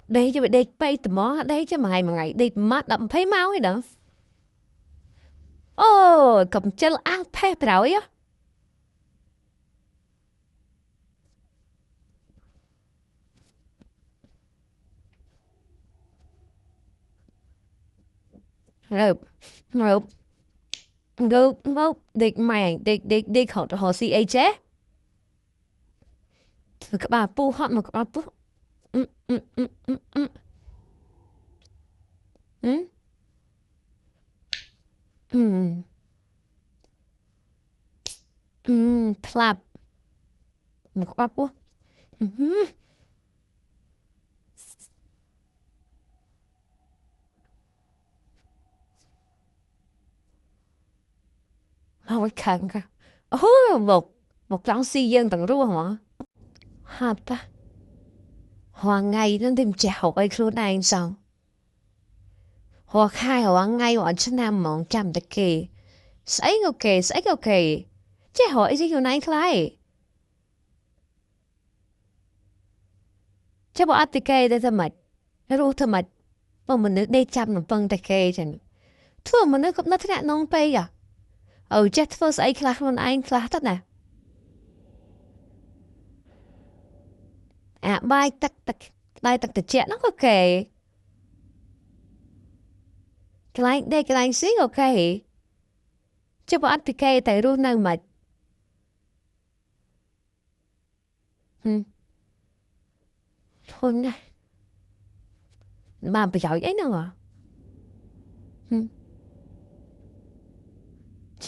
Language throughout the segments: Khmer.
đây cho đây bay từ mó đây cho mà ngày đi mắt đậm thấy máu ấy đó ô cầm chân ăn phê rồi á rồi rồi go go đi mày đi họ si ấy chứ các bà pu họ mà các bà pu ừ ừ ừ ừ ừ ừ ừ ừ clap mà các bà pu không có khăn ô một trắng si dân tầng rùa hả hả ta hoàng ngày nó tìm chào aiខ្លួនឯងសោះhọ khai họ ngay họ chân nam mong chăm đặc kỳ sấy ok chứ hỏi gìខ្លួនឯងខ្លះchứ bỏ ắt cái đâyทำไมรู้ทำไมบ่มันนึกได้จำหนังปังตะเคจังทั่วมันนึกกับนักที่น้องไปอ่ะเจ็ด first ไอ้คลาสมันไอ้คลาสตั้งน่ะbài tắc chết nó ok cái đây cái xí ok chứ bỏ cái tại luôn nào mà ừ thôi nè mà bây giờ ấy nữa à ừ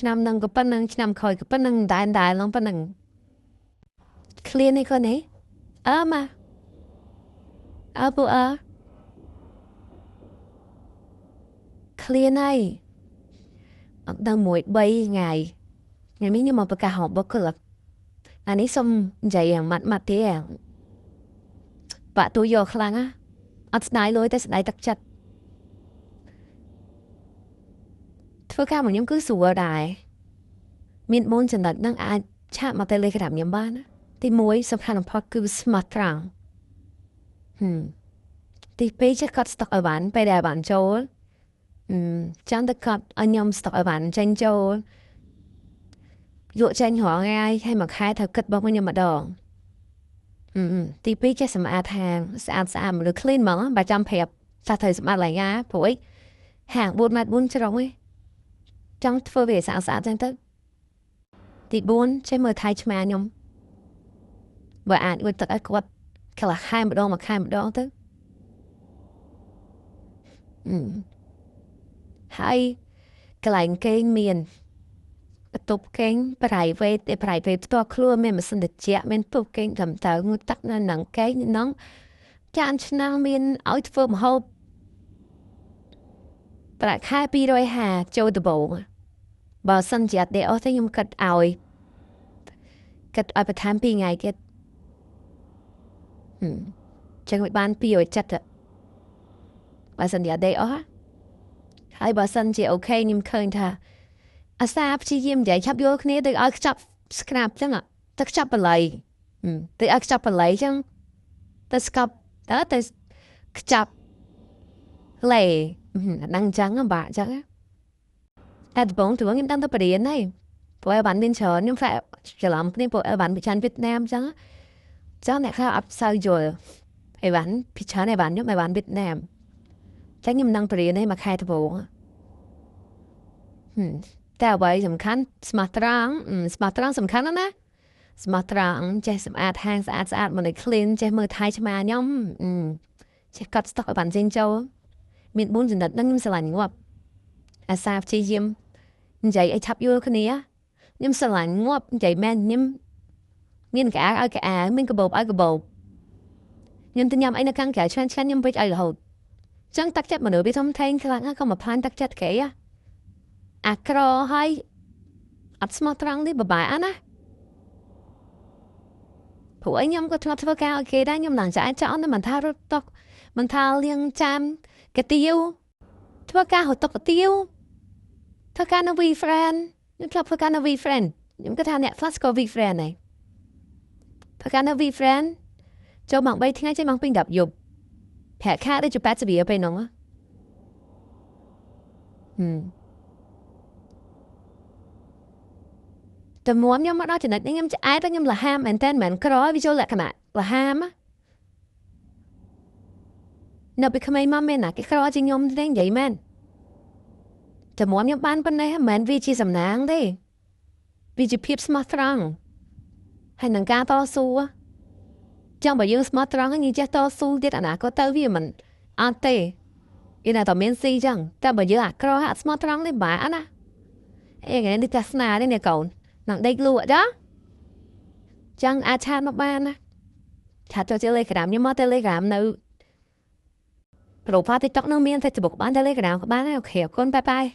năm nâng cóปั้ណ្ណឹងឆ្នាំក្រោយក៏ប៉ុណ្្នឹងដែរឡើងប៉ុណ្្នឹង clear នេះក៏នេះមកពូclear ហើយអត់ដល់មួយ3ថ្ងៃថ្ងៃនេះខ្ញុំមកប្រកាសហៅបុគ្គលិកអានេះសុំនិយាយយ៉ាងម៉ាត់ទេបាក់ទូយកខ្លាំងណាអត់ស្ដាយលុយតែស្ដាយទឹកចិត្តធ្វើការមកខ្ញុំគឺស្រួលដែរមាន4ចំណុចហ្នឹងអាចឆាកមក Telegram ខ្ញុំបានណាទី1សំខាន់បំផុតគឺ smart ត្រង់ទី2ចេះកត់ស្តុកឲ្យបានពេលដែលបានចូលចាំតែកត់ឲ្យខ្ញុំស្តុកឲ្យបានចេញចូលយកចេញរងថ្ងៃហើយមួយខែត្រូវគិតរបស់ខ្ញុំម្ដងទី2ចេះសម្អាតហាងស្អាតឬ clean ហ្មងបើចាំប្រាប់ថាត្រូវសម្អាតឡើងណាព្រោះហាង4 ម៉ែត្រ 4 ជ្រុងឯងចង់ធ្វើវាស្អាតចឹងទៅទី4ចេះមើលថៃឆ្មាខ្ញុំបើអាចអួតទឹកឲ្យគាត់ខ្លះខែម្ដងមួយខែម្ដងទៅហើយកន្លែងគេងមានបន្ទប់គេង private ផ្ទាល់ខ្លួនមានម៉ាស៊ីនត្រជាក់មានទូគេងត្រឹមត្រូវងូតទឹកនៅនឹងគេងហ្នឹងចានឆ្នាំងមានឲ្យធ្វើម្ហូបប្រាក់ខែ250ចូលដំបូងបើសិនជាអត់ទេអស់ទេខ្ញុំគិតឲ្យបន្ថែម2ថ្ងៃទៀតចឹងមិនបាន270បើសិនជាអត់ទេអស់ហើយបើសិនជាអូខេខ្ញុំឃើញថាអាសាព្យាយាមនិយាយឆាប់យល់គ្នាទៅឲ្យខ្ចប់ scrap ចឹងទៅខ្ចប់បល័យទៅឲ្យខ្ចប់បល័យចឹងទៅស្កប់ទៅខ្ចប់លេហ្នឹងចឹងបាក់ចឹងតែដំបូងខ្ញុំដឹងទៅបរិញ្ញាហើយព្រោះឲ្យបានមានច្រើនខ្ញុំផ្លែច្រឡំគ្នាព្រោះឲ្យបានពិចារណាវៀតណាមចឹងអ្នកខ្លះអត់សូវយល់ឲ្យបានពិចារណាឲ្យបានខ្ញុំឲ្យបានវៀតណាមចឹងខ្ញុំនឹងបរិញ្ញាមួយខែដំបូងតែអ្វីសំខាន់ស្មាត្រង់សំខាន់ណាស់ស្មាត្រង់ចេះសម្អាតហាងស្អាតមកឲ្យ clean ចេះមើលថៃឆ្មាខ្ញុំចេះកត់ស្តុកឲ្យបានចេញចូលមាន4ចំណុចហ្នឹងខ្ញុំស្រឡាញ់ងាប់អាសាព្យាយាមនិយាយឲ្យឆាប់យល់គ្នាខ្ញុំស្រឡាញ់ងាប់និយាយមែនខ្ញុំមានកៅអៅឲ្យកៅអៅមានកបោបឲ្យកបោបខ្ញុំទៅញ៉ាំអីនៅខាងក្រៅឆ្ងាញ់ខ្ញុំពេចឲ្យរហូតចឹងទឹកចិត្តមនុស្សវាធំធេងខ្លាំងណាស់ក៏មកផ្លាញ់ទឹកចិត្តគេអាក្រហើយអត់ស្មោះត្រង់នេះបបាយអត់ណាព្រោះខ្ញុំក៏ធ្លាប់ធ្វើការឲ្យគេដែរខ្ញុំឡើងចាយចោលតែមិនថារត់តុកមិនថាលៀងចាមកាទៀវធ្វើការហត់តុកកាទៀវធ្វើការនៅ WeFriend ខ្ញុំធ្លាប់ធ្វើការនៅ WeFriend ខ្ញុំគិតថាអ្នក Flash ក៏ WeFriend ដែរធ្វើការនៅ WeFriend ចូលម៉ោង3ថ្ងៃចេញម៉ោង2 10យប់ แผลค่าได้จุด8 จะเบียไปน้องแต่ม้วนยังมาได้จุดนั้นยังจะไอ้ต้องยังละห้ามแอนเทนเหมือนครอวิจารณ์ขนาดละห้ามnó bị khmer mà mình cái khó chỉ nhom thế vậy menแต่ม้วนยังบ้านปนได้เหมือนวิจิสำนางได้วิจิพิบสมาร์ทรังให้หนังกาต่อสู้จังไปยืมสมาร์ทรังให้ยี่เจ้าต่อสู้เด็ดอนาคตเต้าวิมันอันเต้อีน่าต่อเมนซีจังแต่ไปยืมครอหาสมาร์ทรังได้บ้านะเอ้ยนี่ทัศนาได้เนี่ยก่อนหนังเด็กลัวจ้ะจังอาชาติมาบ้านนะถ้าตัวเจเลยกระดามยังมาเตเลยกระดามนึโปรไฟล์ TikTok น้องเมียน Facebook บ้านเตเลยกระดามบ้านโอเคขอบคุณบายบาย